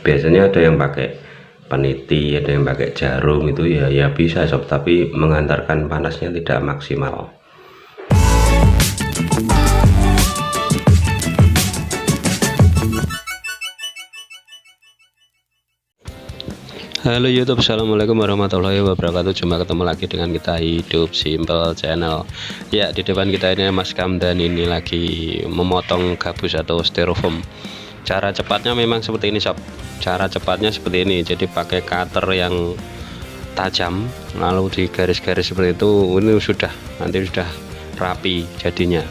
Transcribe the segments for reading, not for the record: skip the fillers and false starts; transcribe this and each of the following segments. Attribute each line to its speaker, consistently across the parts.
Speaker 1: biasanya ada yang pakai peniti, ada yang pakai jarum, itu ya bisa sob, tapi mengantarkan panasnya tidak maksimal. Halo YouTube, assalamualaikum warahmatullahi wabarakatuh. Jumpa ketemu lagi dengan kita Hidup Simple Channel. Ya, di depan kita ini Mas Kamdan ini lagi memotong gabus atau styrofoam. Cara cepatnya memang seperti ini sob. Cara cepatnya seperti ini, jadi pakai cutter yang tajam, lalu di garis-garis seperti itu. Ini nanti sudah rapi jadinya.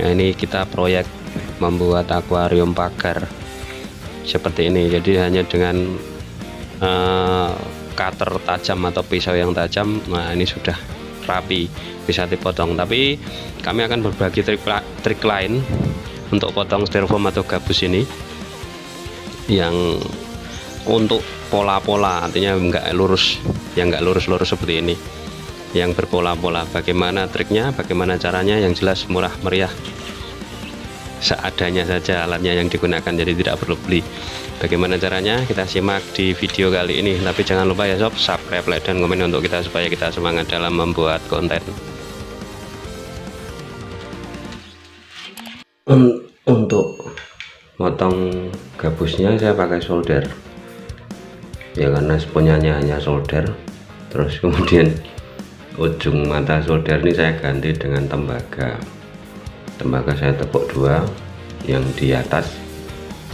Speaker 1: Nah, ini kita proyek membuat akuarium pagar seperti ini. Jadi hanya dengan cutter tajam atau pisau yang tajam, nah ini sudah rapi, bisa dipotong. Tapi kami akan berbagi trik lain untuk potong styrofoam atau gabus ini yang untuk pola-pola, artinya enggak lurus, yang enggak lurus-lurus seperti ini, yang berpola-pola. Bagaimana triknya, bagaimana caranya, yang jelas murah meriah, seadanya saja alatnya yang digunakan, jadi tidak perlu beli. Bagaimana caranya kita simak di video kali ini. Tapi jangan lupa ya sob, subscribe, like, dan komen untuk kita supaya kita semangat dalam membuat konten. Untuk motong gabusnya saya pakai solder ya, karena punyanya hanya solder. Terus kemudian ujung mata solder ini saya ganti dengan tembaga. Saya tepuk dua yang di atas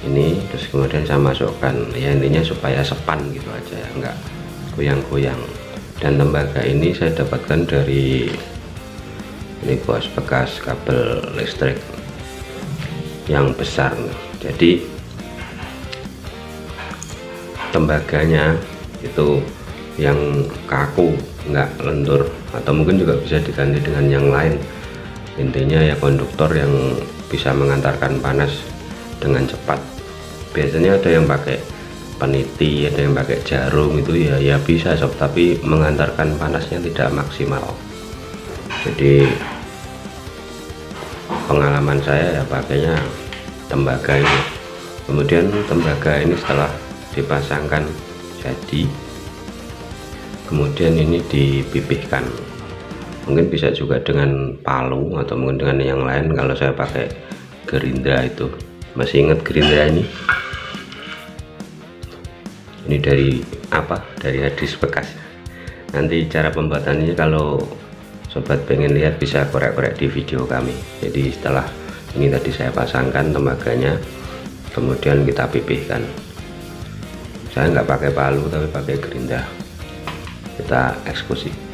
Speaker 1: ini, terus kemudian saya masukkan, ya intinya supaya sepan gitu aja ya, enggak goyang-goyang. Dan tembaga ini saya dapatkan dari ini bekas kabel listrik yang besar. Jadi tembaganya itu yang kaku, enggak lentur, atau mungkin juga bisa diganti dengan yang lain. Intinya ya konduktor yang bisa mengantarkan panas dengan cepat. Biasanya ada yang pakai peniti, ada yang pakai jarum, itu ya bisa sob, tapi mengantarkan panasnya tidak maksimal. Jadi pengalaman saya ya pakainya tembaga ini. Kemudian tembaga ini setelah dipasangkan jadi, kemudian ini dipipihkan. Mungkin bisa juga dengan palu atau mungkin dengan yang lain. Kalau saya pakai gerindra itu, masih ingat gerindra ini dari apa, dari hadis bekas. Nanti cara pembuatannya kalau sobat pengen lihat bisa korek-korek di video kami. Jadi setelah ini tadi saya pasangkan tembaganya, kemudian kita pipihkan. Saya nggak pakai palu tapi pakai gerindra, kita eksekusi.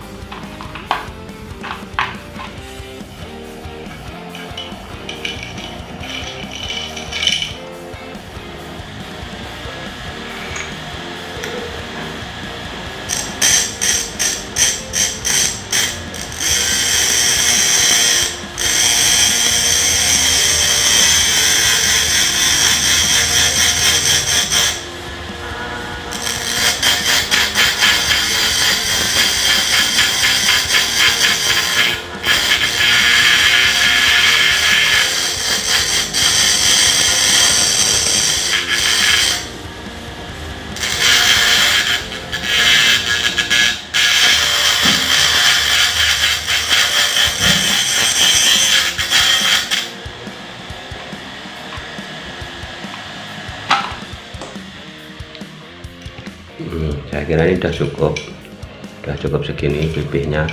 Speaker 1: Saya kira ini udah cukup segini pipihnya,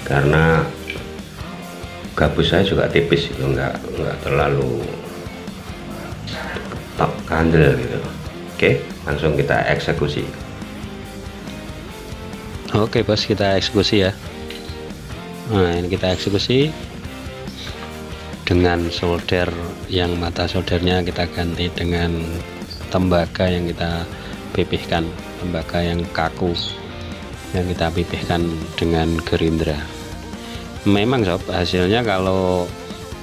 Speaker 1: karena gabus saya juga tipis itu, enggak terlalu top kandel gitu. Oke, langsung kita eksekusi. Oke bos, kita eksekusi ya. Nah ini kita eksekusi dengan solder, yang mata soldernya kita ganti dengan tembaga yang kita pipihkan, tembaga yang kaku yang kita pipihkan dengan gerindra. Memang sob, hasilnya kalau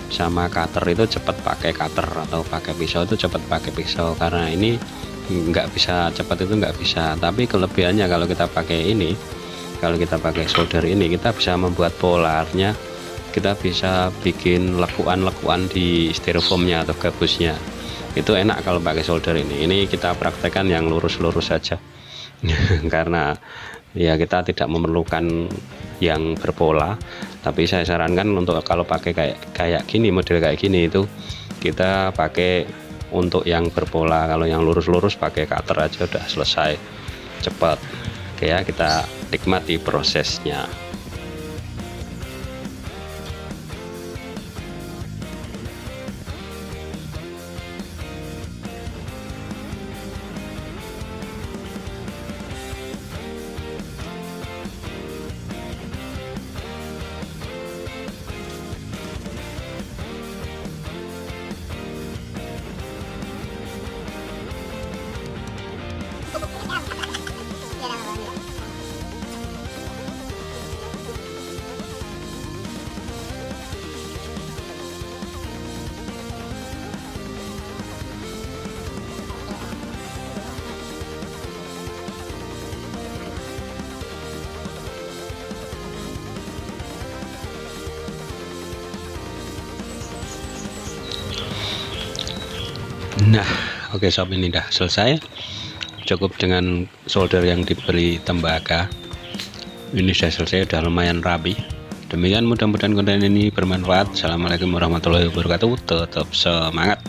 Speaker 1: sama cutter itu cepat pakai cutter, atau pakai pisau itu cepat pakai pisau, karena ini nggak bisa cepat, itu nggak bisa. Tapi kelebihannya kalau kita pakai ini, kalau kita pakai solder ini, kita bisa membuat polarnya, kita bisa bikin lekuan-lekuan di styrofoamnya atau gabusnya.
Speaker 2: Itu enak kalau pakai solder ini kita praktekkan yang lurus-lurus saja. Karena ya kita tidak memerlukan yang berpola, tapi saya sarankan untuk kalau pakai kayak gini, model kayak gini itu kita pakai untuk yang berpola. Kalau yang lurus-lurus pakai cutter aja udah selesai, cepat. Oke ya, kita nikmati prosesnya. Nah, oke sob, ini dah selesai. Cukup dengan solder yang diberi tembaga. Ini sudah selesai, udah lumayan rapi. Demikian, mudah-mudahan konten ini bermanfaat. Assalamualaikum warahmatullahi wabarakatuh. Tetap semangat.